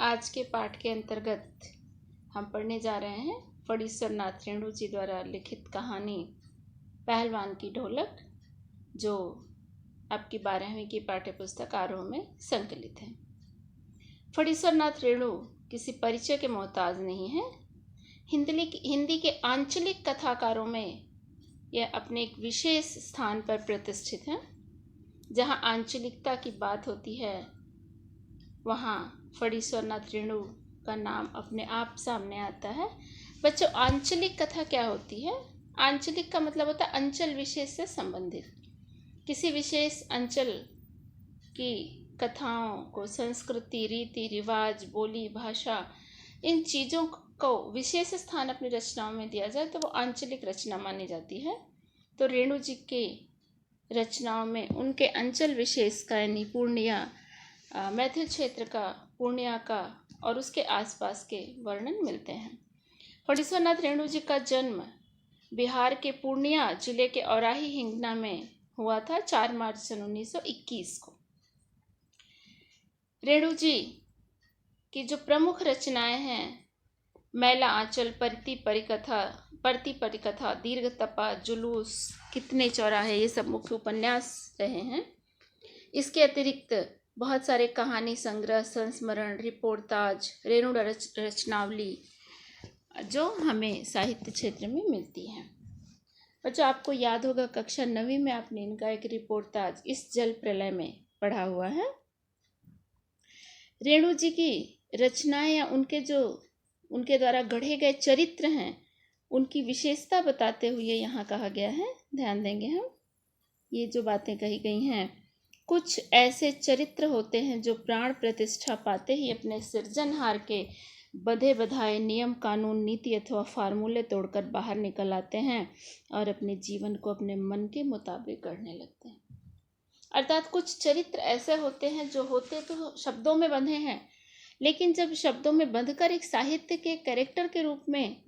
आज के पाठ के अंतर्गत हम पढ़ने जा रहे हैं फणीश्वर नाथ रेणु जी द्वारा लिखित कहानी पहलवान की ढोलक, जो आपकी 12वीं की पाठ्य पुस्तक आरोह में संकलित है। फणीश्वर नाथ रेणु किसी परिचय के मोहताज नहीं है। हिंदी के आंचलिक कथाकारों में यह अपने एक विशेष स्थान पर प्रतिष्ठित है। जहाँ आंचलिकता की बात होती है, वहाँ फणीश्वर नाथ रेणु का नाम अपने आप सामने आता है। बच्चों, आंचलिक कथा क्या होती है? आंचलिक का मतलब होता है अंचल विशेष से संबंधित। किसी विशेष अंचल की कथाओं को संस्कृति, रीति रिवाज, बोली, भाषा, इन चीज़ों को विशेष स्थान अपनी रचनाओं में दिया जाए तो वो आंचलिक रचना मानी जाती है। तो रेणु जी के रचनाओं में उनके अंचल विशेष का यानी पूर्णिया, मैथिल क्षेत्र का, पूर्णिया का और उसके आसपास के वर्णन मिलते हैं। फणीश्वर नाथ रेणु जी का जन्म बिहार के पूर्णिया जिले के औराही हिंगना में हुआ था 4 मार्च सन 1921 को। रेणु जी की जो प्रमुख रचनाएं हैं, मैला आंचल, परती परिकथा, दीर्घ तपा, जुलूस, कितने चौराहे, ये सब मुख्य उपन्यास रहे हैं। इसके अतिरिक्त बहुत सारे कहानी संग्रह, संस्मरण, रिपोर्टाज, रेणु रचनावली जो हमें साहित्य क्षेत्र में मिलती हैं। बच्चों, आपको याद होगा कक्षा 9वीं में आपने इनका एक रिपोर्टाज इस जल प्रलय में पढ़ा हुआ है। रेणु जी की रचनाएं या उनके द्वारा गढ़े गए चरित्र हैं, उनकी विशेषता बताते हुए यहाँ कहा गया है, ध्यान देंगे हम। ये जो बातें कही गई हैं, कुछ ऐसे चरित्र होते हैं जो प्राण प्रतिष्ठा पाते ही अपने सृजनहार के बधे बधाए नियम, कानून, नीति अथवा फार्मूले तोड़कर बाहर निकल आते हैं और अपने जीवन को अपने मन के मुताबिक गढ़ने लगते हैं। अर्थात कुछ चरित्र ऐसे होते हैं जो होते तो शब्दों में बंधे हैं, लेकिन जब शब्दों में बंधकर एक साहित्य के कैरेक्टर के रूप में,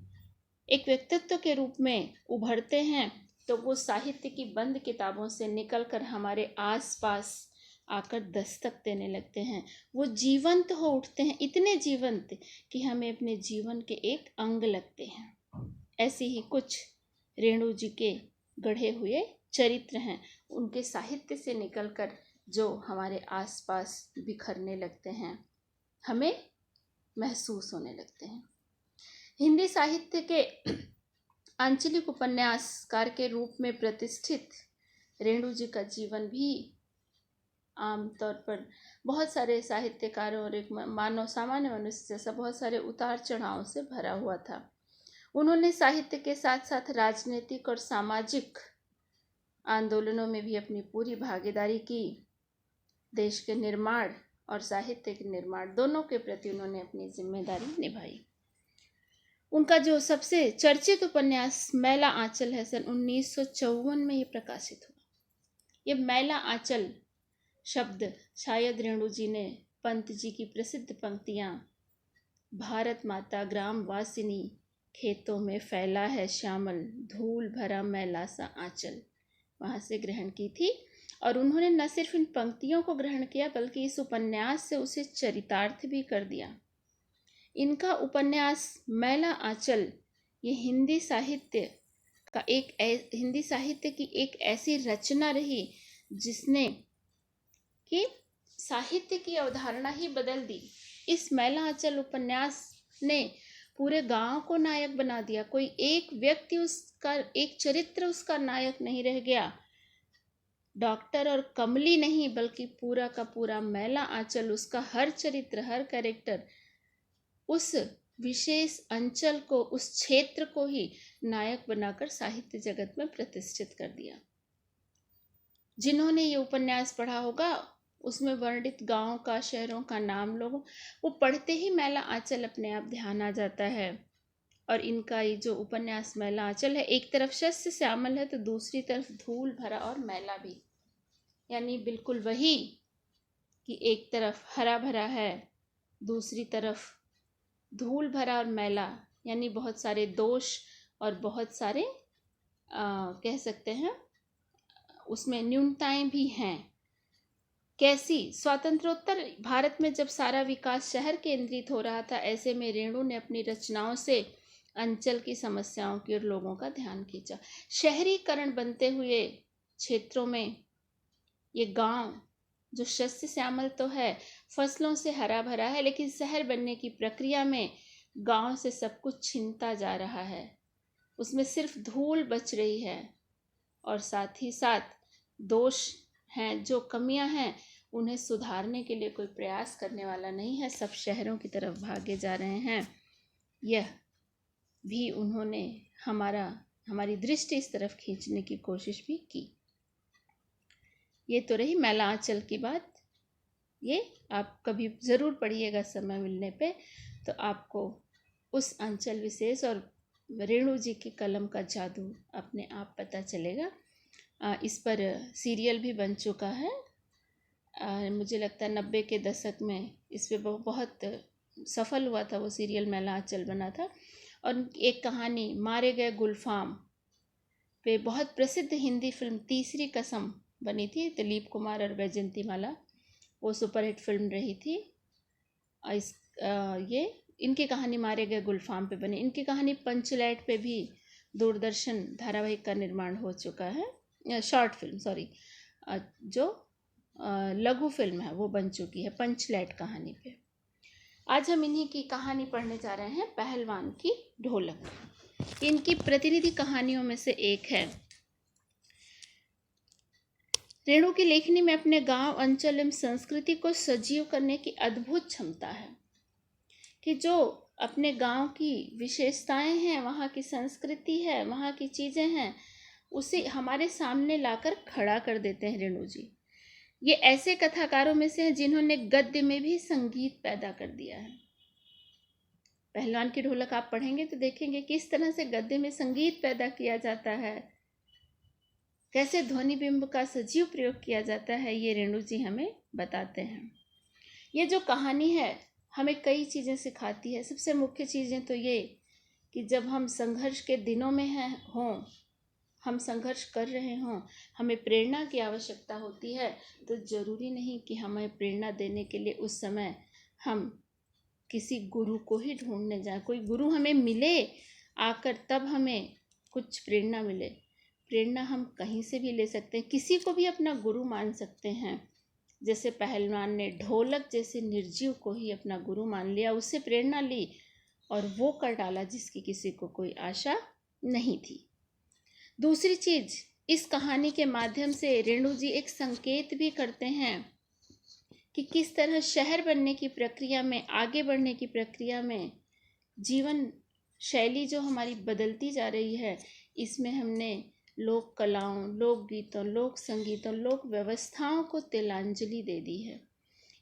एक व्यक्तित्व के रूप में उभरते हैं, तो वो साहित्य की बंद किताबों से निकलकर हमारे आसपास आकर दस्तक देने लगते हैं। वो जीवंत हो उठते हैं, इतने जीवंत कि हमें अपने जीवन के एक अंग लगते हैं। ऐसे ही कुछ रेणु जी के गढ़े हुए चरित्र हैं, उनके साहित्य से निकलकर जो हमारे आसपास बिखरने लगते हैं, हमें महसूस होने लगते हैं। हिंदी साहित्य के आंचलिक उपन्यासकार के रूप में प्रतिष्ठित रेणु जी का जीवन भी आमतौर पर बहुत सारे साहित्यकारों और एक सामान्य मनुष्य जैसा बहुत सारे उतार चढ़ाव से भरा हुआ था। उन्होंने साहित्य के साथ साथ राजनीतिक और सामाजिक आंदोलनों में भी अपनी पूरी भागीदारी की। देश के निर्माण और साहित्य के निर्माण दोनों के प्रति उन्होंने अपनी जिम्मेदारी निभाई। उनका जो सबसे चर्चित उपन्यास मैला आंचल है, सन 1954 में ये प्रकाशित हुआ। ये मैला आंचल शब्द शायद रेणु जी ने पंत जी की प्रसिद्ध पंक्तियां, भारत माता ग्राम वासिनी, खेतों में फैला है श्यामल, धूल भरा मैला सा आंचल, वहाँ से ग्रहण की थी। और उन्होंने न सिर्फ इन पंक्तियों को ग्रहण किया, बल्कि इस उपन्यास से उसे चरितार्थ भी कर दिया। इनका उपन्यास मैला आंचल ये हिंदी साहित्य की एक ऐसी रचना रही जिसने कि साहित्य की अवधारणा ही बदल दी। इस मैला आंचल उपन्यास ने पूरे गांव को नायक बना दिया। कोई एक व्यक्ति उसका, एक चरित्र उसका नायक नहीं रह गया। डॉक्टर और कमली नहीं, बल्कि पूरा का पूरा मैला आंचल, उसका हर चरित्र, हर कैरेक्टर उस विशेष अंचल को, उस क्षेत्र को ही नायक बनाकर साहित्य जगत में प्रतिष्ठित कर दिया। जिन्होंने ये उपन्यास पढ़ा होगा, उसमें वर्णित गांव का, शहरों का नाम लोगों, वो पढ़ते ही मैला आंचल अपने आप ध्यान आ जाता है। और इनका ये जो उपन्यास मैला आंचल है, एक तरफ शस्य श्यामल है तो दूसरी तरफ धूल भरा और मैला भी, यानी बिल्कुल वही कि एक तरफ हरा भरा है, दूसरी तरफ धूल भरा और मैला, यानी बहुत सारे दोष और बहुत सारे कह सकते हैं उसमें न्यूनताएं भी हैं। कैसी स्वातंत्रोत्तर भारत में जब सारा विकास शहर केंद्रित हो रहा था, ऐसे में रेणु ने अपनी रचनाओं से अंचल की समस्याओं की ओर लोगों का ध्यान खींचा। शहरीकरण बनते हुए क्षेत्रों में ये गांव जो शस्य श्यामल तो है, फसलों से हरा भरा है, लेकिन शहर बनने की प्रक्रिया में गांव से सब कुछ छिनता जा रहा है। उसमें सिर्फ धूल बच रही है और साथ ही साथ दोष हैं, जो कमियां हैं उन्हें सुधारने के लिए कोई प्रयास करने वाला नहीं है। सब शहरों की तरफ भागे जा रहे हैं। यह भी उन्होंने हमारी दृष्टि इस तरफ खींचने की कोशिश भी की। ये तो रही मैला आंचल की बात। ये आप कभी ज़रूर पढ़िएगा समय मिलने पे, तो आपको उस अंचल विशेष और रेणु जी की कलम का जादू अपने आप पता चलेगा। इस पर सीरियल भी बन चुका है। मुझे लगता है 90 के दशक में इस पे बहुत सफल हुआ था वो सीरियल, मैला आंचल बना था। और एक कहानी मारे गए गुलफाम पे बहुत प्रसिद्ध हिंदी फिल्म तीसरी कसम बनी थी, दिलीप कुमार और वैजयंती माला। वो सुपरहिट फिल्म रही थी। ये इनकी कहानी मारे गए गुलफाम पे बनी। इनकी कहानी पंचलैट पे भी दूरदर्शन धारावाहिक का निर्माण हो चुका है। शॉर्ट फिल्म, सॉरी, जो लघु फिल्म है वो बन चुकी है पंचलैट कहानी पे। आज हम इन्हीं की कहानी पढ़ने जा रहे हैं, पहलवान की ढोलक। इनकी प्रतिनिधि कहानियों में से एक है। रेणु की लेखनी में अपने गांव, अंचल एवं संस्कृति को सजीव करने की अद्भुत क्षमता है कि जो अपने गांव की विशेषताएं हैं, वहाँ की संस्कृति है, वहाँ की चीज़ें हैं, उसे हमारे सामने लाकर खड़ा कर देते हैं रेणु जी। ये ऐसे कथाकारों में से हैं जिन्होंने गद्य में भी संगीत पैदा कर दिया है। पहलवान की ढोलक आप पढ़ेंगे तो देखेंगे किस तरह से गद्य में संगीत पैदा किया जाता है, कैसे ध्वनि बिंब का सजीव प्रयोग किया जाता है, ये रेणु जी हमें बताते हैं। ये जो कहानी है हमें कई चीज़ें सिखाती है। सबसे मुख्य चीज़ें तो ये कि जब हम संघर्ष के दिनों में हम संघर्ष कर रहे हों, हमें प्रेरणा की आवश्यकता होती है, तो ज़रूरी नहीं कि हमें प्रेरणा देने के लिए उस समय हम किसी गुरु को ही ढूंढने जाएं। कोई गुरु हमें मिले आकर, तब हमें कुछ प्रेरणा मिले। प्रेरणा हम कहीं से भी ले सकते हैं, किसी को भी अपना गुरु मान सकते हैं। जैसे पहलवान ने ढोलक जैसे निर्जीव को ही अपना गुरु मान लिया, उससे प्रेरणा ली और वो कर डाला जिसकी किसी को कोई आशा नहीं थी। दूसरी चीज़, इस कहानी के माध्यम से रेणु जी एक संकेत भी करते हैं कि किस तरह शहर बनने की प्रक्रिया में, आगे बढ़ने की प्रक्रिया में जीवन शैली जो हमारी बदलती जा रही है, इसमें हमने लोक कलाओं, लोक गीतों, लोक संगीतों, लोक व्यवस्थाओं को तिलांजलि दे दी है।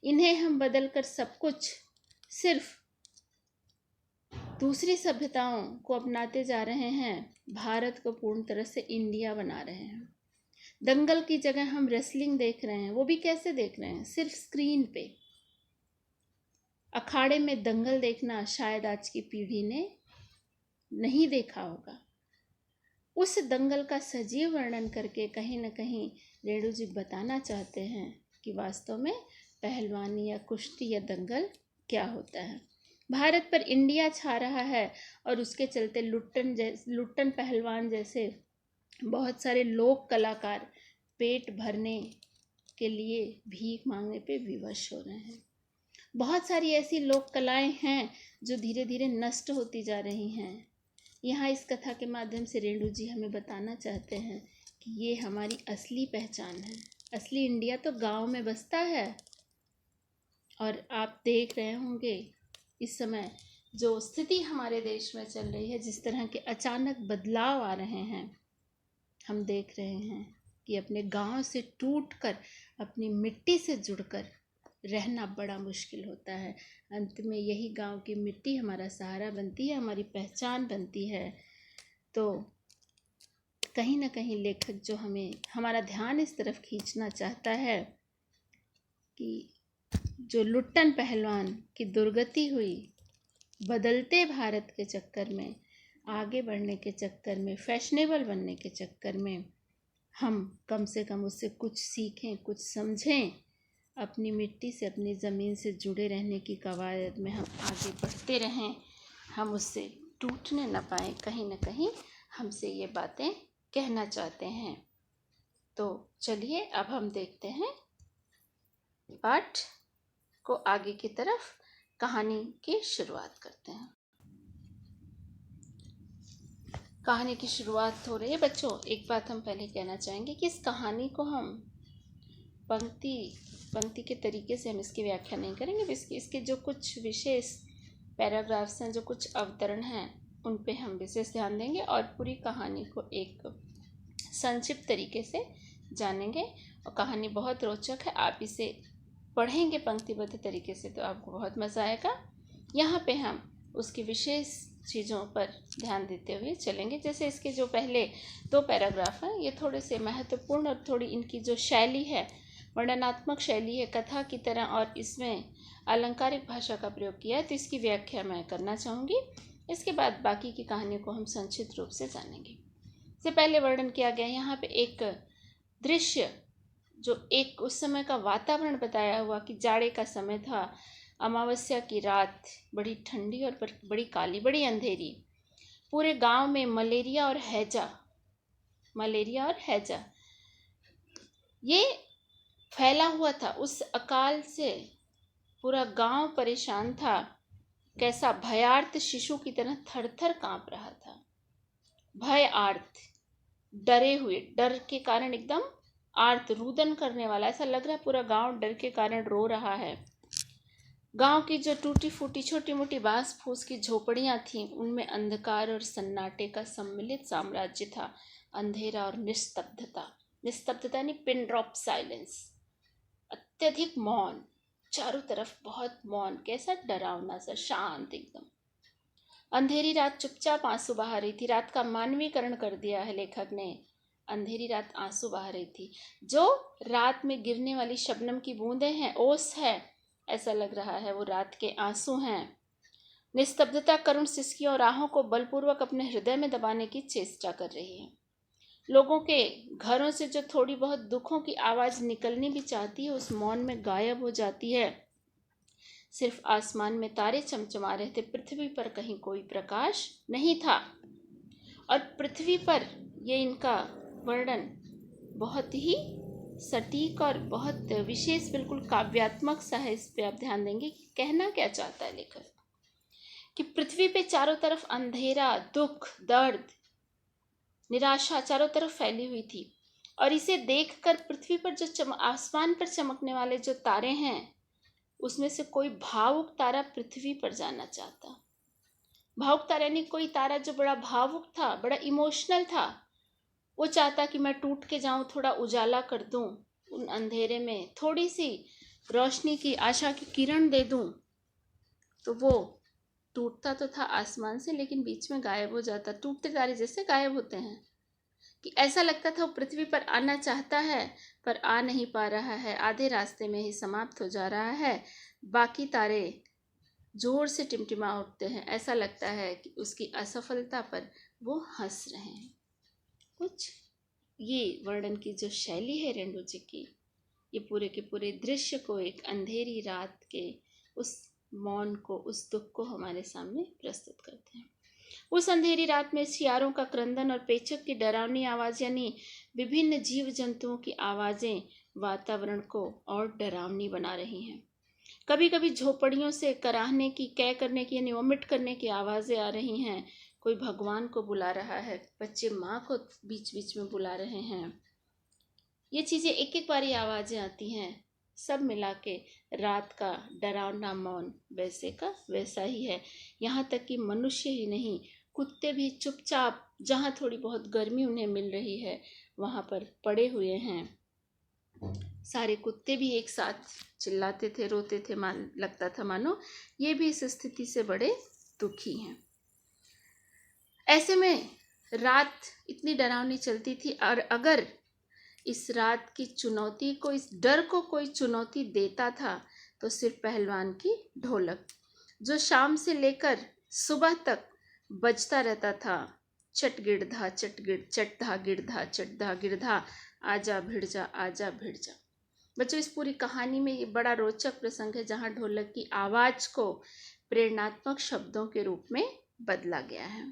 इन्हें हम बदलकर सब कुछ सिर्फ दूसरी सभ्यताओं को अपनाते जा रहे हैं, भारत को पूर्ण तरह से इंडिया बना रहे हैं। दंगल की जगह हम रेसलिंग देख रहे हैं, वो भी कैसे देख रहे हैं, सिर्फ स्क्रीन पे। अखाड़े में दंगल देखना शायद आज की पीढ़ी ने नहीं देखा होगा। उस दंगल का सजीव वर्णन करके कहीं ना कहीं रेणु जी बताना चाहते हैं कि वास्तव में पहलवानी या कुश्ती या दंगल क्या होता है। भारत पर इंडिया छा रहा है और उसके चलते लुट्टन पहलवान जैसे बहुत सारे लोक कलाकार पेट भरने के लिए भीख मांगने पे विवश हो रहे हैं। बहुत सारी ऐसी लोक कलाएं हैं जो धीरे धीरे नष्ट होती जा रही हैं। यहाँ इस कथा के माध्यम से रेणु जी हमें बताना चाहते हैं कि ये हमारी असली पहचान है। असली इंडिया तो गांव में बसता है। और आप देख रहे होंगे इस समय जो स्थिति हमारे देश में चल रही है, जिस तरह के अचानक बदलाव आ रहे हैं, हम देख रहे हैं कि अपने गांव से टूटकर, अपनी मिट्टी से जुड़कर रहना बड़ा मुश्किल होता है। अंत में यही गांव की मिट्टी हमारा सहारा बनती है, हमारी पहचान बनती है। तो कहीं ना कहीं लेखक जो हमें, हमारा ध्यान इस तरफ खींचना चाहता है कि जो लुट्टन पहलवान की दुर्गति हुई, बदलते भारत के चक्कर में, आगे बढ़ने के चक्कर में, फैशनेबल बनने के चक्कर में, हम कम से कम उससे कुछ सीखें, कुछ समझें अपनी मिट्टी से, अपनी ज़मीन से जुड़े रहने की कवायद में हम आगे बढ़ते रहें, हम उससे टूटने न पाएँ। कहीं न कहीं हमसे ये बातें कहना चाहते हैं। तो चलिए अब हम देखते हैं पाठ को, आगे की तरफ कहानी की शुरुआत करते हैं। कहानी की शुरुआत हो रही है। बच्चों, एक बात हम पहले कहना चाहेंगे कि इस कहानी को हम पंक्ति के तरीके से हम इसकी व्याख्या नहीं करेंगे। इसके जो कुछ विशेष पैराग्राफ्स हैं, जो कुछ अवतरण हैं, उन पे हम विशेष ध्यान देंगे और पूरी कहानी को एक संक्षिप्त तरीके से जानेंगे। और कहानी बहुत रोचक है, आप इसे पढ़ेंगे पंक्तिबद्ध तरीके से तो आपको बहुत मज़ा आएगा। यहाँ पे हम उसकी विशेष चीज़ों पर ध्यान देते हुए चलेंगे। जैसे इसके जो पहले 2 पैराग्राफ हैं, ये थोड़े से महत्वपूर्ण और थोड़ी इनकी जो शैली है, वर्णनात्मक शैली है कथा की तरह, और इसमें अलंकारिक भाषा का प्रयोग किया है, तो इसकी व्याख्या मैं करना चाहूँगी। इसके बाद बाकी की कहानी को हम संक्षिप्त रूप से जानेंगे। इससे पहले वर्णन किया गया यहाँ पे एक दृश्य, जो एक उस समय का वातावरण बताया हुआ कि जाड़े का समय था, अमावस्या की रात, बड़ी ठंडी और बड़ी काली, बड़ी अंधेरी, पूरे गांव में मलेरिया और हैजा ये फैला हुआ था। उस अकाल से पूरा गांव परेशान था। कैसा भयार्त शिशु की तरह थर थर कांप रहा था। भय आर्त, डरे हुए, डर के कारण एकदम आर्त, रुदन करने वाला, ऐसा लग रहा है पूरा गांव डर के कारण रो रहा है। गांव की जो टूटी फूटी छोटी मोटी बांस फूस की झोपड़ियां थीं, उनमें अंधकार और सन्नाटे का सम्मिलित साम्राज्य था। अंधेरा और निस्तब्धता, निस्तब्धता यानी पिन ड्रॉप साइलेंस, अत्यधिक मौन, चारों तरफ बहुत मौन, कैसा डरावना सा, शांत एकदम। अंधेरी रात चुपचाप आंसू बहा रही थी। रात का मानवीकरण कर दिया है लेखक ने। अंधेरी रात आंसू बहा रही थी। जो रात में गिरने वाली शबनम की बूंदें हैं, ओस है, ऐसा लग रहा है वो रात के आंसू हैं। निस्तब्धता करुण सिसकी और राहों को बलपूर्वक अपने हृदय में दबाने की चेष्टा कर रही है। लोगों के घरों से जो थोड़ी बहुत दुखों की आवाज निकलनी भी चाहती है, उस मौन में गायब हो जाती है। सिर्फ आसमान में तारे चमचमा रहे थे, पृथ्वी पर कहीं कोई प्रकाश नहीं था। और पृथ्वी पर, ये इनका वर्णन बहुत ही सटीक और बहुत विशेष, बिल्कुल काव्यात्मक सा है। इस पे आप ध्यान देंगे कि कहना क्या चाहता है लेखक, कि पृथ्वी पे चारों तरफ अंधेरा, दुख, दर्द, निराशा चारों तरफ फैली हुई थी। और इसे देखकर पृथ्वी पर जो आसमान पर चमकने वाले जो तारे हैं, उसमें से कोई भावुक तारा पृथ्वी पर जाना चाहता। भावुक तारा यानी कोई तारा जो बड़ा भावुक था, बड़ा इमोशनल था, वो चाहता कि मैं टूट के जाऊं, थोड़ा उजाला कर दूं, उन अंधेरे में थोड़ी सी रोशनी की, आशा की किरण दे दूं। तो वो टूटता तो था आसमान से, लेकिन बीच में गायब हो जाता, टूटते तारे जैसे गायब होते हैं। कि ऐसा लगता था वो पृथ्वी पर आना चाहता है पर आ नहीं पा रहा है, आधे रास्ते में ही समाप्त हो जा रहा है। बाकी तारे जोर से टिमटिमा उठते हैं, ऐसा लगता है कि उसकी असफलता पर वो हंस रहे हैं। कुछ ये वर्णन की जो शैली है रेंडो जी की, ये पूरे के पूरे दृश्य को, एक अंधेरी रात के उस मौन को, उस दुख को हमारे सामने प्रस्तुत करते हैं। उस अंधेरी रात में सियारों का क्रंदन और पेचक की डरावनी आवाज, यानी विभिन्न जीव जंतुओं की आवाजें वातावरण को और डरावनी बना रही हैं। कभी कभी झोपड़ियों से कराहने की, कै करने की यानी वोमिट करने की आवाजें आ रही हैं। कोई भगवान को बुला रहा है, बच्चे माँ को बीच बीच में बुला रहे हैं। ये चीजें एक एक बारी आवाजें आती हैं, सब मिला के रात का डरावना मौन वैसे का वैसा ही है। यहाँ तक कि मनुष्य ही नहीं, कुत्ते भी चुपचाप, जहाँ थोड़ी बहुत गर्मी उन्हें मिल रही है वहाँ पर पड़े हुए हैं। सारे कुत्ते भी एक साथ चिल्लाते थे, रोते थे, लगता था मानो ये भी इस स्थिति से बड़े दुखी हैं। ऐसे में रात इतनी डरावनी चलती थी, और अगर इस रात की चुनौती को, इस डर को कोई चुनौती देता था तो सिर्फ पहलवान की ढोलक, जो शाम से लेकर सुबह तक बजता रहता था। चट गिड़धा चट गिड़, चटधा गिड़धा चटधा गिड़धा, आजा भिड़ जा, आजा भिड़ जा। बच्चों, इस पूरी कहानी में ये बड़ा रोचक प्रसंग है जहाँ ढोलक की आवाज को प्रेरणात्मक शब्दों के रूप में बदला गया है।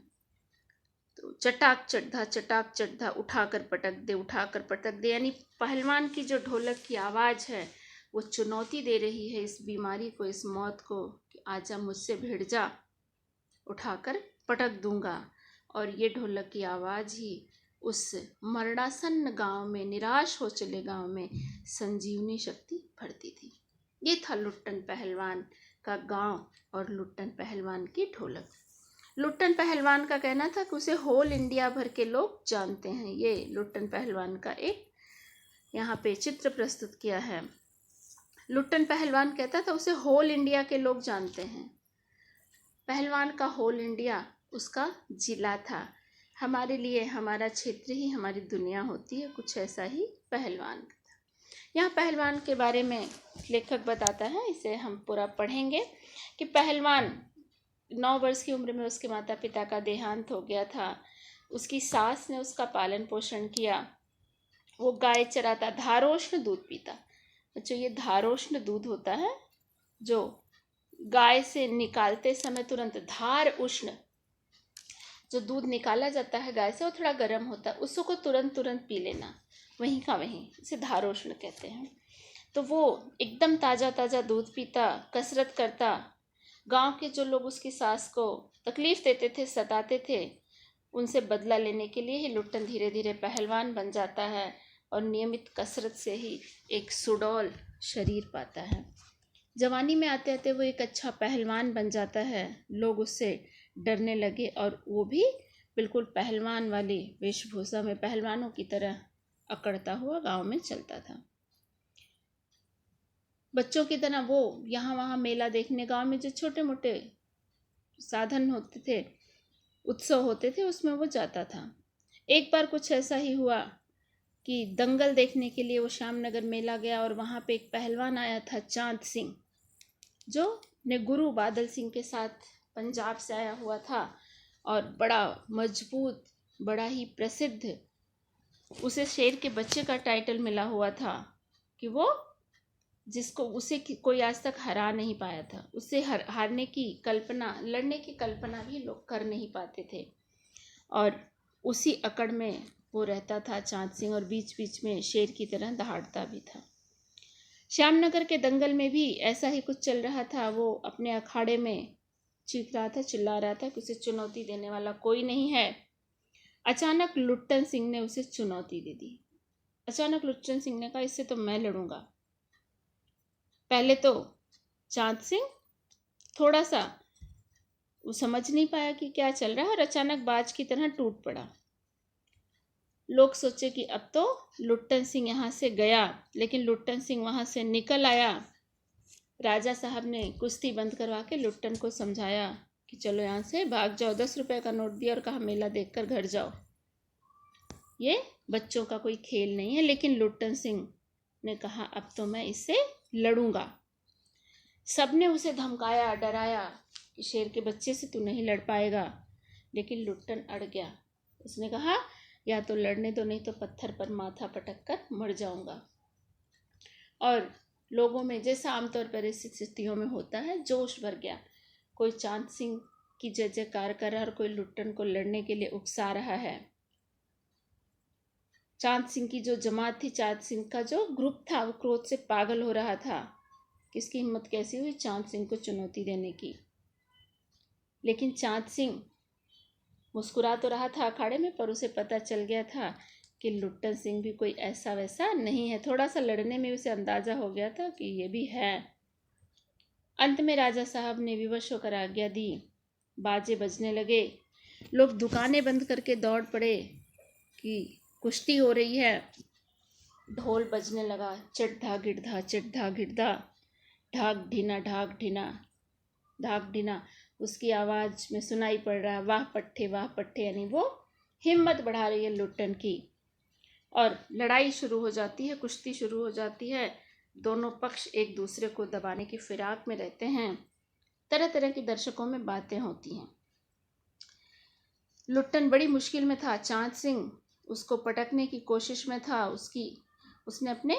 तो चटाक चड्ढा उठाकर पटक दे, यानी पहलवान की जो ढोलक की आवाज है वो चुनौती दे रही है इस बीमारी को, इस मौत को, कि आजा मुझसे भिड़ जा, उठाकर पटक दूंगा। और ये ढोलक की आवाज ही उस मरणासन्न गांव में, निराश हो चले गांव में संजीवनी शक्ति भरती थी। ये था लुट्टन पहलवान का गांव और लुट्टन पहलवान की ढोलक। लुट्टन पहलवान का कहना था कि उसे होल इंडिया भर के लोग जानते हैं। ये लुट्टन पहलवान का एक यहाँ पे चित्र प्रस्तुत किया है। लुट्टन पहलवान कहता था उसे होल इंडिया के लोग जानते हैं। पहलवान का होल इंडिया उसका जिला था। हमारे लिए हमारा क्षेत्र ही हमारी दुनिया होती है, कुछ ऐसा ही पहलवान का था। यहाँ पहलवान के बारे में लेखक बताता है, इसे हम पूरा पढ़ेंगे कि पहलवान 9 वर्ष की उम्र में उसके माता पिता का देहांत हो गया था। उसकी सास ने उसका पालन पोषण किया। वो गाय चराता, धारोष्ण दूध पीता। बच्चों, ये धारोष्ण दूध होता है जो गाय से निकालते समय तुरंत, धार उष्ण जो दूध निकाला जाता है गाय से वो थोड़ा गर्म होता है, उसको तुरंत पी लेना, वहीं का वहीं, इसे धारोष्ण कहते हैं। तो वो एकदम ताज़ा ताज़ा दूध पीता, कसरत करता। गांव के जो लोग उसकी सास को तकलीफ देते थे, सताते थे, उनसे बदला लेने के लिए ही लुट्टन धीरे धीरे पहलवान बन जाता है और नियमित कसरत से ही एक सुडौल शरीर पाता है। जवानी में आते आते वो एक अच्छा पहलवान बन जाता है। लोग उससे डरने लगे और वो भी बिल्कुल पहलवान वाली वेशभूषा में पहलवानों की तरह अकड़ता हुआ गांव में चलता था। बच्चों की तरह वो यहाँ वहाँ मेला देखने, गांव में जो छोटे मोटे साधन होते थे, उत्सव होते थे, उसमें वो जाता था। एक बार कुछ ऐसा ही हुआ कि दंगल देखने के लिए वो श्यामनगर मेला गया और वहाँ पे एक पहलवान आया था, चांद सिंह, जो ने गुरु बादल सिंह के साथ पंजाब से आया हुआ था और बड़ा मजबूत, बड़ा ही प्रसिद्ध, उसे शेर के बच्चे का टाइटल मिला हुआ था कि वो जिसको उसे कोई आज तक हरा नहीं पाया था। उससे हारने की कल्पना, लड़ने की कल्पना भी लोग कर नहीं पाते थे। और उसी अकड़ में वो रहता था चांद सिंह, और बीच बीच में शेर की तरह दहाड़ता भी था। श्यामनगर के दंगल में भी ऐसा ही कुछ चल रहा था। वो अपने अखाड़े में चीख रहा था, चिल्ला रहा था कि उसे चुनौती देने वाला कोई नहीं है। अचानक लुट्टन सिंह ने उसे चुनौती दे दी। अचानक लुट्टन सिंह ने कहा, इससे तो मैं लड़ूंगा। पहले तो चांद सिंह थोड़ा सा वो समझ नहीं पाया कि क्या चल रहा है और अचानक बाज की तरह टूट पड़ा। लोग सोचे कि अब तो लुट्टन सिंह यहाँ से गया, लेकिन लुट्टन सिंह वहाँ से निकल आया। राजा साहब ने कुश्ती बंद करवा के लुट्टन को समझाया कि चलो यहाँ से भाग जाओ। 10 रुपए का नोट दिया और कहा मेला देखकर घर जाओ, ये बच्चों का कोई खेल नहीं है। लेकिन लुट्टन सिंह ने कहा अब तो मैं इससे लड़ूंगा। सबने उसे धमकाया, डराया कि शेर के बच्चे से तू नहीं लड़ पाएगा, लेकिन लुट्टन अड़ गया। उसने कहा या तो लड़ने दो, नहीं तो पत्थर पर माथा पटक कर मर जाऊंगा। और लोगों में जैसा आमतौर पर ऐसी स्थितियों में होता है, जोश भर गया। कोई चांद सिंह की जय जयकार कर रहा है और कोई लुट्टन को लड़ने के लिए उकसा रहा है। चांद सिंह की जो जमात थी, चांद सिंह का जो ग्रुप था, वो क्रोध से पागल हो रहा था। किसकी हिम्मत कैसी हुई चांद सिंह को चुनौती देने की। लेकिन चांद सिंह मुस्कुरा तो रहा था अखाड़े में, पर उसे पता चल गया था कि लुट्टन सिंह भी कोई ऐसा वैसा नहीं है। थोड़ा सा लड़ने में उसे अंदाजा हो गया था कि ये भी है। अंत में राजा साहब ने विवश होकर आज्ञा दी। बाजे बजने लगे, लोग दुकानें बंद करके दौड़ पड़े कि कुश्ती हो रही है। ढोल बजने लगा, चड्ढा गिड्ढा चड्ढा गिड्ढा, ढाक ढीना ढाक ढीना ढाक ढीना, उसकी आवाज़ में सुनाई पड़ रहा है वाह पट्टे, यानी वो हिम्मत बढ़ा रही है लुट्टन की। और लड़ाई शुरू हो जाती है, कुश्ती शुरू हो जाती है। दोनों पक्ष एक दूसरे को दबाने की फिराक में रहते हैं। तरह तरह की दर्शकों में बातें होती हैं। लुट्टन बड़ी मुश्किल में था। चांद सिंह उसको पटकने की कोशिश में था। उसने अपने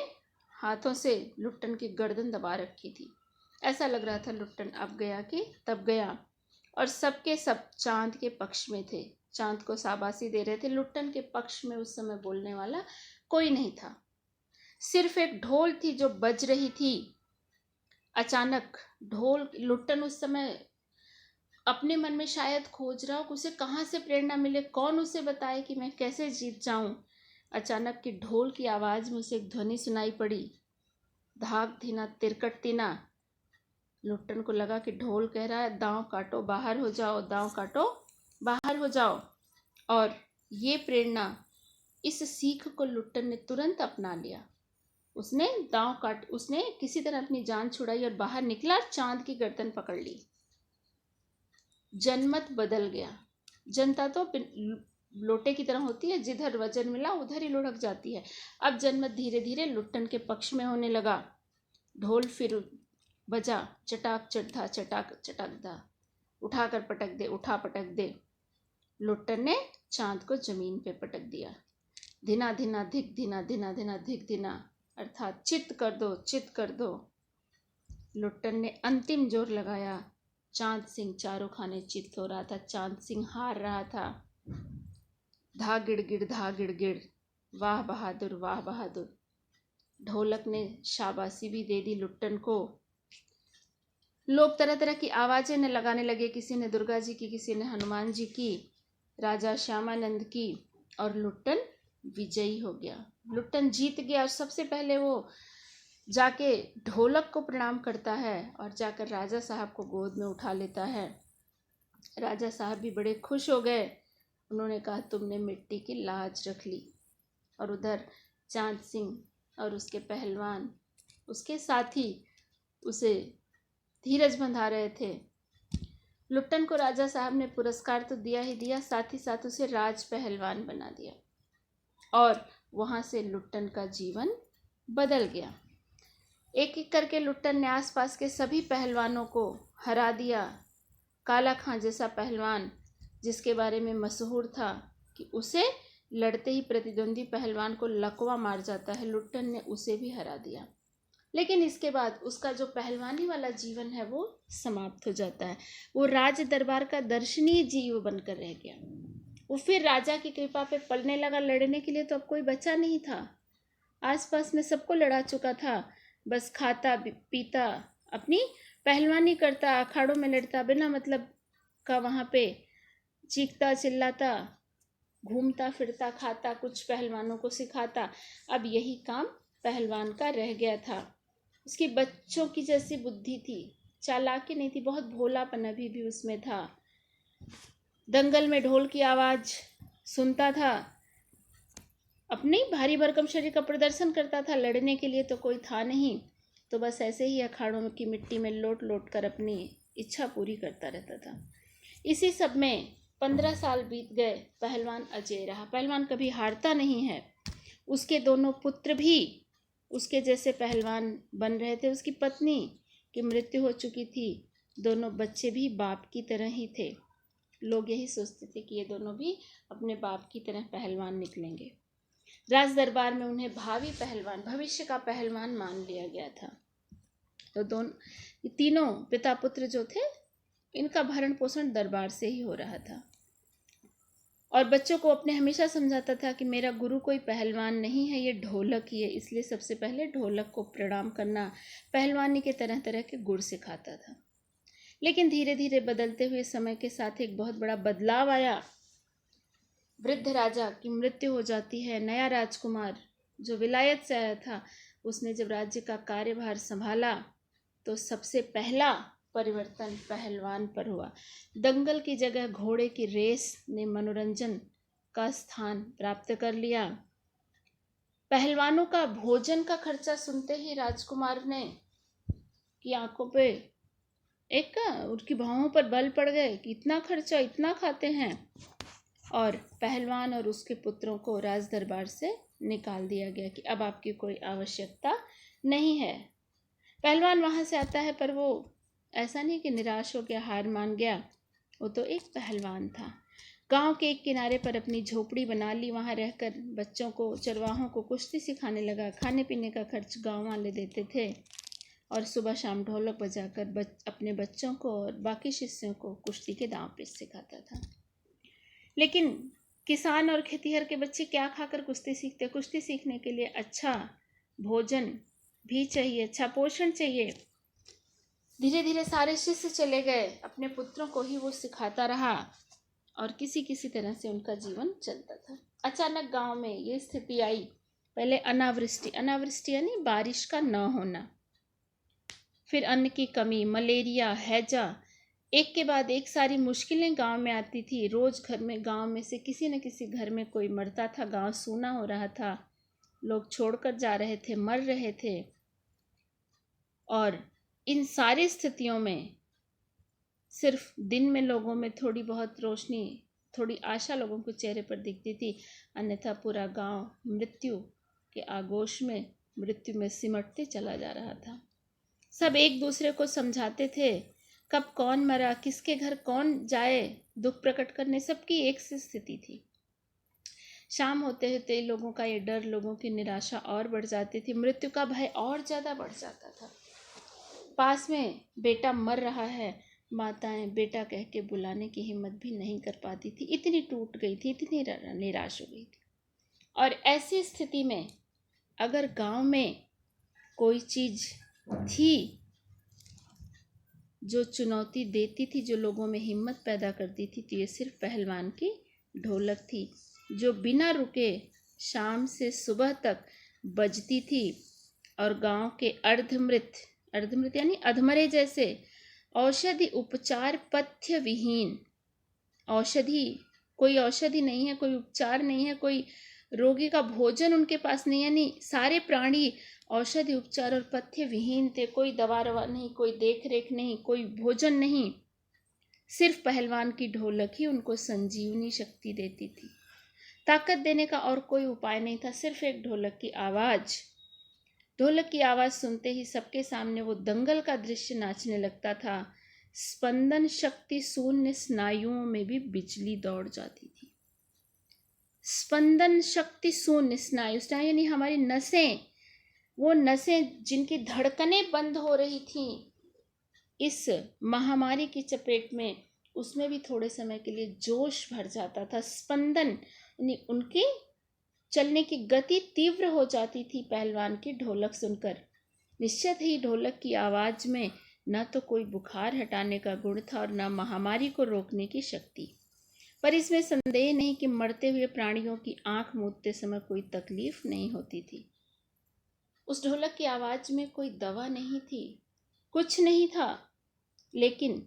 हाथों से लुट्टन की गर्दन दबा रखी थी। ऐसा लग रहा था लुट्टन अब गया कि तब गया, और सबके सब चांद के पक्ष में थे, चांद को शाबाशी दे रहे थे। लुट्टन के पक्ष में उस समय बोलने वाला कोई नहीं था। सिर्फ एक ढोल थी जो बज रही थी। अचानक ढोल, लुट्टन उस समय अपने मन में शायद खोज रहा हो कि उसे कहाँ से प्रेरणा मिले, कौन उसे बताए कि मैं कैसे जीत जाऊं। अचानक की ढोल की आवाज में उसे एक ध्वनि सुनाई पड़ी, धाक धीना तिरकट तीना। लुट्टन को लगा कि ढोल कह रहा है, दांव काटो बाहर हो जाओ, दांव काटो बाहर हो जाओ। और ये प्रेरणा, इस सीख को लुट्टन ने तुरंत अपना लिया। उसने किसी तरह अपनी जान छुड़ाई और बाहर निकला और चांद की गर्दन पकड़ ली। जनमत बदल गया। जनता तो लोटे की तरह होती है, जिधर वजन मिला उधर ही लुढ़क जाती है। अब जनमत धीरे धीरे लुट्टन के पक्ष में होने लगा। ढोल फिर बजा, चटाक चटधा चटाक चटकधा, उठा कर पटक दे, उठा पटक दे। लुट्टन ने चांद को जमीन पे पटक दिया। धिना धिना धिक धिना, धिना धिना धिक धिना, अर्थात चित कर दो, चित कर दो। लुट्टन ने अंतिम जोर लगाया। चांद सिंह चारों खाने चित हो रहा था, चांद सिंह हार रहा था। धा गिड़गिड़, धा गिड़गिड़, वाह बहादुर, वाह बहादुर। ढोलक ने शाबाशी भी दे दी लुट्टन को। लोग तरह तरह की आवाजें ने लगाने लगे, किसी ने दुर्गा जी की, किसी ने हनुमान जी की, राजा श्यामानंद की, और लुट्टन विजयी हो गया। लुट्टन जीत गया और सबसे पहले वो जाके ढोलक को प्रणाम करता है और जाकर राजा साहब को गोद में उठा लेता है। राजा साहब भी बड़े खुश हो गए। उन्होंने कहा, तुमने मिट्टी की लाज रख ली। और उधर चांद सिंह और उसके पहलवान, उसके साथी उसे धीरज बंधा रहे थे। लुट्टन को राजा साहब ने पुरस्कार तो दिया ही दिया, साथ ही साथ उसे राज पहलवान बना दिया। और वहाँ से लुट्टन का जीवन बदल गया। एक एक करके लुट्टन ने आसपास के सभी पहलवानों को हरा दिया। काला खां जैसा पहलवान, जिसके बारे में मशहूर था कि उसे लड़ते ही प्रतिद्वंदी पहलवान को लकवा मार जाता है, लुट्टन ने उसे भी हरा दिया। लेकिन इसके बाद उसका जो पहलवानी वाला जीवन है वो समाप्त हो जाता है। वो राज दरबार का दर्शनीय जीव बनकर रह गया। वो फिर राजा की कृपा पे पलने लगा। लड़ने के लिए तो अब कोई बचा नहीं था। आसपास में सबको लड़ा चुका था। बस खाता पीता, अपनी पहलवानी करता, अखाड़ों में लड़ता, बिना मतलब का वहाँ पे चीखता चिल्लाता, घूमता फिरता, खाता, कुछ पहलवानों को सिखाता। अब यही काम पहलवान का रह गया था। उसकी बच्चों की जैसी बुद्धि थी, चालाकी नहीं थी, बहुत भोलापन अभी भी उसमें था। दंगल में ढोल की आवाज़ सुनता था, अपनी भारी भरकम शरीर का प्रदर्शन करता था। लड़ने के लिए तो कोई था नहीं, तो बस ऐसे ही अखाड़ों की मिट्टी में लोट लोट कर अपनी इच्छा पूरी करता रहता था। इसी सब में 15 साल बीत गए। पहलवान अजय रहा। पहलवान कभी हारता नहीं है। उसके दोनों पुत्र भी उसके जैसे पहलवान बन रहे थे। उसकी पत्नी की मृत्यु हो चुकी थी। दोनों बच्चे भी बाप की तरह ही थे। लोग यही सोचते थे कि ये दोनों भी अपने बाप की तरह पहलवान निकलेंगे। राज दरबार में उन्हें भावी पहलवान, भविष्य का पहलवान मान लिया गया था। तो तीनों पिता पुत्र जो थे, इनका भरण पोषण दरबार से ही हो रहा था। और बच्चों को अपने हमेशा समझाता था कि मेरा गुरु कोई पहलवान नहीं है, ये ढोलक ही है। इसलिए सबसे पहले ढोलक को प्रणाम करना, पहलवानी के तरह तरह के गुर सिखाता था। लेकिन धीरे धीरे बदलते हुए समय के साथ एक बहुत बड़ा बदलाव आया। वृद्ध राजा की मृत्यु हो जाती है। नया राजकुमार जो विलायत से आया था, उसने जब राज्य का कार्यभार संभाला तो सबसे पहला परिवर्तन पहलवान पर हुआ। दंगल की जगह घोड़े की रेस ने मनोरंजन का स्थान प्राप्त कर लिया। पहलवानों का भोजन का खर्चा सुनते ही राजकुमार ने की आंखों पे उनकी भौहों पर बल पड़ गए कि इतना खर्चा, इतना खाते हैं। और पहलवान और उसके पुत्रों को राज दरबार से निकाल दिया गया कि अब आपकी कोई आवश्यकता नहीं है। पहलवान वहाँ से आता है, पर वो ऐसा नहीं कि निराश हो गया, हार मान गया। वो तो एक पहलवान था। गांव के एक किनारे पर अपनी झोपड़ी बना ली। वहां रहकर बच्चों को, चरवाहों को कुश्ती सिखाने लगा। खाने पीने का खर्च गांव वाले देते थे और सुबह शाम ढोलक बजाकर अपने बच्चों को और बाकी शिष्यों को कुश्ती के दांव पेच सिखाता था। लेकिन किसान और खेतीहर के बच्चे क्या खाकर कुश्ती सीखते? कुश्ती सीखने के लिए अच्छा भोजन भी चाहिए, अच्छा पोषण चाहिए। धीरे धीरे सारे शिष्य चले गए, अपने पुत्रों को ही वो सिखाता रहा और किसी किसी तरह से उनका जीवन चलता था। अचानक गांव में ये स्थिति आई। पहले अनावृष्टि, अनावृष्टि यानी बारिश का न होना, फिर अन्न की कमी, मलेरिया, हैजा, एक के बाद एक सारी मुश्किलें गांव में आती थी। रोज घर में, गांव में से किसी न किसी घर में कोई मरता था। गांव सूना हो रहा था, लोग छोड़कर जा रहे थे, मर रहे थे। और इन सारी स्थितियों में सिर्फ दिन में लोगों में थोड़ी बहुत रोशनी, थोड़ी आशा लोगों के चेहरे पर दिखती थी, अन्यथा पूरा गांव मृत्यु के आगोश में, मृत्यु में सिमटते चला जा रहा था। सब एक दूसरे को समझाते थे, कब कौन मरा, किसके घर कौन जाए दुख प्रकट करने, सबकी एक सी स्थिति थी। शाम होते होते लोगों का ये डर, लोगों की निराशा और बढ़ जाती थी, मृत्यु का भय और ज़्यादा बढ़ जाता था। पास में बेटा मर रहा है, माताएं बेटा कह के बुलाने की हिम्मत भी नहीं कर पाती थी, इतनी टूट गई थी, इतनी निराश हो गई थी। और ऐसी स्थिति में अगर गांव में कोई चीज़ थी जो चुनौती देती थी, जो लोगों में हिम्मत पैदा करती थी, तो ये सिर्फ पहलवान की ढोलक थी, जो बिना रुके शाम से सुबह तक बजती थी और गांव के अर्धमृत, अर्धमृत यानी अधमरे जैसे औषधि उपचार पथ्य विहीन, औषधि, कोई औषधि नहीं है, कोई उपचार नहीं है, कोई रोगी का भोजन उनके पास नहीं, यानी सारे प्राणी औषधि उपचार और पथ्य विहीन थे। कोई दवा रवा नहीं, कोई देख रेख नहीं, कोई भोजन नहीं, सिर्फ पहलवान की ढोलक ही उनको संजीवनी शक्ति देती थी। ताकत देने का और कोई उपाय नहीं था, सिर्फ एक ढोलक की आवाज़। ढोलक की आवाज़ सुनते ही सबके सामने वो दंगल का दृश्य नाचने लगता था। स्पंदन शक्ति शून्य स्नायुओं में भी बिजली दौड़ जाती थी। स्पंदन शक्ति शून्य स्नायु, स्नायु यानी हमारी नसें, वो नसें जिनकी धड़कनें बंद हो रही थीं इस महामारी की चपेट में, उसमें भी थोड़े समय के लिए जोश भर जाता था। स्पंदन यानी उनकी चलने की गति तीव्र हो जाती थी पहलवान की ढोलक सुनकर। निश्चित ही ढोलक की आवाज़ में न तो कोई बुखार हटाने का गुण था और न महामारी को रोकने की शक्ति, पर इसमें संदेह नहीं कि मरते हुए प्राणियों की आंख मूंदते समय कोई तकलीफ नहीं होती थी। उस ढोलक की आवाज़ में कोई दवा नहीं थी, कुछ नहीं था, लेकिन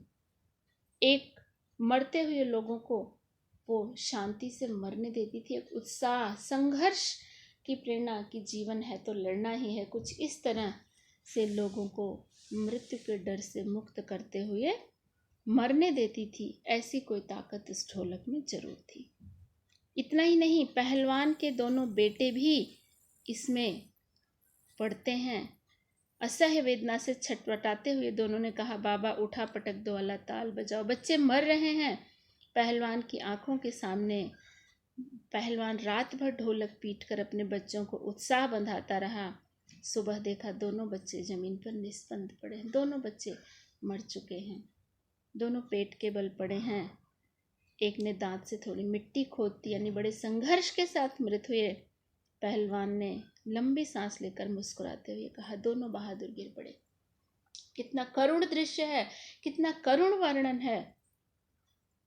एक मरते हुए लोगों को वो शांति से मरने देती थी। एक उत्साह, संघर्ष की प्रेरणा कि जीवन है तो लड़ना ही है, कुछ इस तरह से लोगों को मृत्यु के डर से मुक्त करते हुए मरने देती थी। ऐसी कोई ताकत इस ढोलक में जरूर थी। इतना ही नहीं, पहलवान के दोनों बेटे भी इसमें पढ़ते हैं। असह्य वेदना से छटपटाते हुए दोनों ने कहा, बाबा उठा पटक दो वाला ताल बजाओ। बच्चे मर रहे हैं पहलवान की आंखों के सामने। पहलवान रात भर ढोलक पीटकर अपने बच्चों को उत्साह बंधाता रहा। सुबह देखा दोनों बच्चे जमीन पर निस्पंद पड़े हैं। दोनों बच्चे मर चुके हैं, दोनों पेट के बल पड़े हैं। एक ने दांत से थोड़ी मिट्टी खोद दी, यानी बड़े संघर्ष के साथ मृत हुए। पहलवान ने लंबी सांस लेकर मुस्कुराते हुए कहा, दोनों बहादुर गिर पड़े। कितना करुण दृश्य है, कितना करुण वर्णन है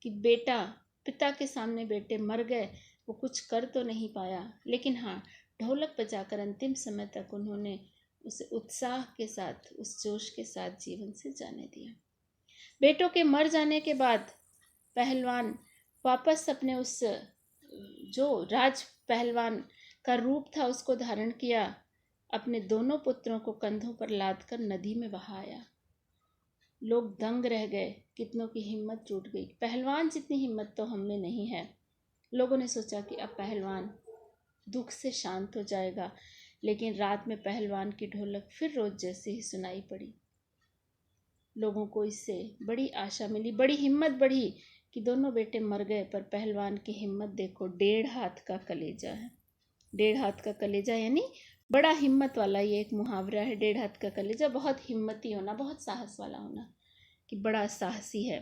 कि बेटा, पिता के सामने बेटे मर गए, वो कुछ कर तो नहीं पाया, लेकिन हाँ, ढोलक बजाकर अंतिम समय तक उन्होंने उसे उत्साह के साथ, उस जोश के साथ जीवन से जाने दिया। बेटों के मर जाने के बाद पहलवान वापस अपने उस जो राज पहलवान का रूप था उसको धारण किया, अपने दोनों पुत्रों को कंधों पर लाद कर नदी में बहाया। लोग दंग रह गए, कितनों की हिम्मत टूट गई। पहलवान जितनी हिम्मत तो हम में नहीं है। लोगों ने सोचा कि अब पहलवान दुख से शांत हो जाएगा, लेकिन रात में पहलवान की ढोलक फिर रोज जैसे ही सुनाई पड़ी। लोगों को इससे बड़ी आशा मिली, बड़ी हिम्मत बढ़ी कि दोनों बेटे मर गए, पर पहलवान की हिम्मत देखो, 1.5 हाथ का कलेजा है। 1.5 हाथ का कलेजा यानी बड़ा हिम्मत वाला, ये एक मुहावरा है। 1.5 हाथ का कलेजा, बहुत हिम्मती होना, बहुत साहस वाला होना, कि बड़ा साहसी है।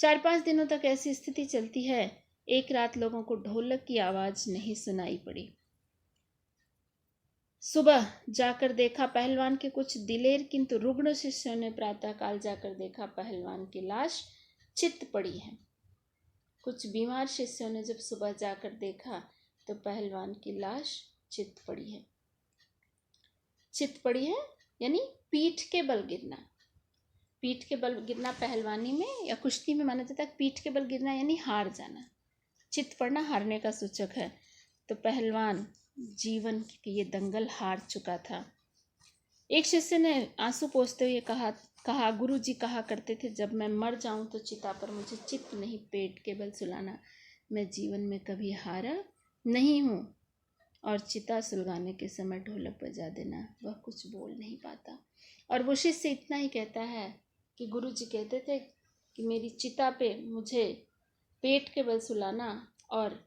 4-5 दिनों तक ऐसी स्थिति चलती है। एक रात लोगों को ढोलक की आवाज नहीं सुनाई पड़ी। सुबह जाकर देखा पहलवान के कुछ दिलेर किंतु रुग्ण शिष्यों ने प्रातःकाल जाकर देखा पहलवान की लाश चित पड़ी है। कुछ बीमार शिष्यों ने जब सुबह जाकर देखा तो पहलवान की लाश चित पड़ी है। चित पड़ी है यानी पीठ के बल गिरना। पीठ के बल गिरना पहलवानी में या कुश्ती में माना जाता है। पीठ के बल गिरना यानी हार जाना। चित पड़ना हारने का सूचक है। तो पहलवान जीवन की ये दंगल हार चुका था। एक शिष्य ने आंसू पोंछते हुए कहा गुरुजी कहा करते थे, जब मैं मर जाऊं तो चिता पर मुझे चित नहीं पेट के बल सुलाना। मैं जीवन में कभी हारा नहीं हूँ। और चिता सुलगाने के समय ढोलक बजा देना। वह कुछ बोल नहीं पाता। और वो शिष्य इतना ही कहता है कि गुरुजी कहते थे कि मेरी चिता पे मुझे पेट के बल सुलाना और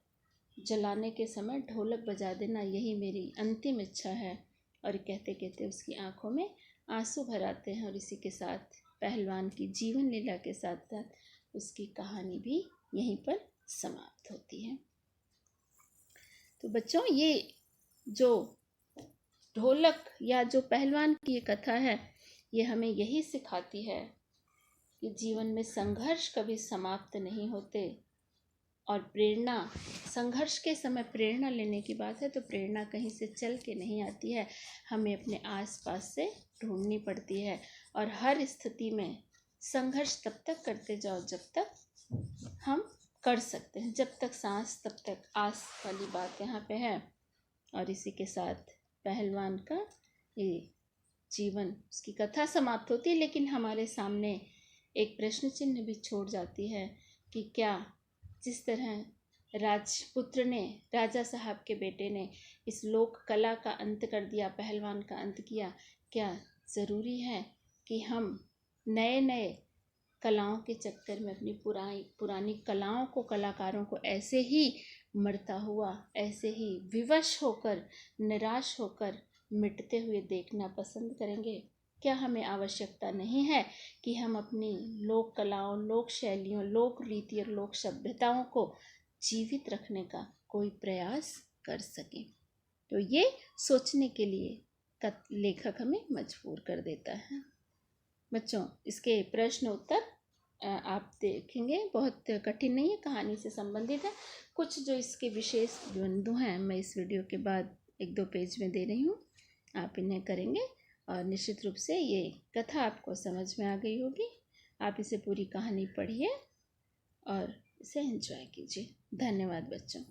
जलाने के समय ढोलक बजा देना, यही मेरी अंतिम इच्छा है। और कहते कहते उसकी आंखों में आंसू भर आते हैं। और इसी के साथ पहलवान की जीवन लीला के साथ साथ उसकी कहानी भी यहीं पर समाप्त होती है। तो बच्चों, ये जो ढोलक या जो पहलवान की ये कथा है, ये हमें यही सिखाती है कि जीवन में संघर्ष कभी समाप्त नहीं होते। और प्रेरणा, संघर्ष के समय प्रेरणा लेने की बात है तो प्रेरणा कहीं से चल के नहीं आती है, हमें अपने आसपास से ढूंढनी पड़ती है। और हर स्थिति में संघर्ष तब तक करते जाओ जब तक हम कर सकते हैं। जब तक सांस तब तक आस वाली बात यहाँ पे है। और इसी के साथ पहलवान का ये जीवन, उसकी कथा समाप्त होती है। लेकिन हमारे सामने एक प्रश्न चिन्ह भी छोड़ जाती है कि क्या जिस तरह राजपुत्र ने, राजा साहब के बेटे ने इस लोक कला का अंत कर दिया, पहलवान का अंत किया, क्या ज़रूरी है कि हम नए नए कलाओं के चक्कर में अपनी पुरानी कलाओं को, कलाकारों को ऐसे ही मरता हुआ, ऐसे ही विवश होकर, निराश होकर मिटते हुए देखना पसंद करेंगे? क्या हमें आवश्यकता नहीं है कि हम अपनी लोक कलाओं, लोक शैलियों, लोक रीति और लोक सभ्यताओं को जीवित रखने का कोई प्रयास कर सकें? तो ये सोचने के लिए लेखक हमें मजबूर कर देता है। बच्चों, इसके प्रश्न उत्तर आप देखेंगे, बहुत कठिन नहीं है, कहानी से संबंधित है। कुछ जो इसके विशेष बिंदु हैं मैं इस वीडियो के बाद 1-2 पेज में दे रही हूँ, आप इन्हें करेंगे और निश्चित रूप से ये कथा आपको समझ में आ गई होगी। आप इसे पूरी कहानी पढ़िए और इसे एंजॉय कीजिए। धन्यवाद बच्चों।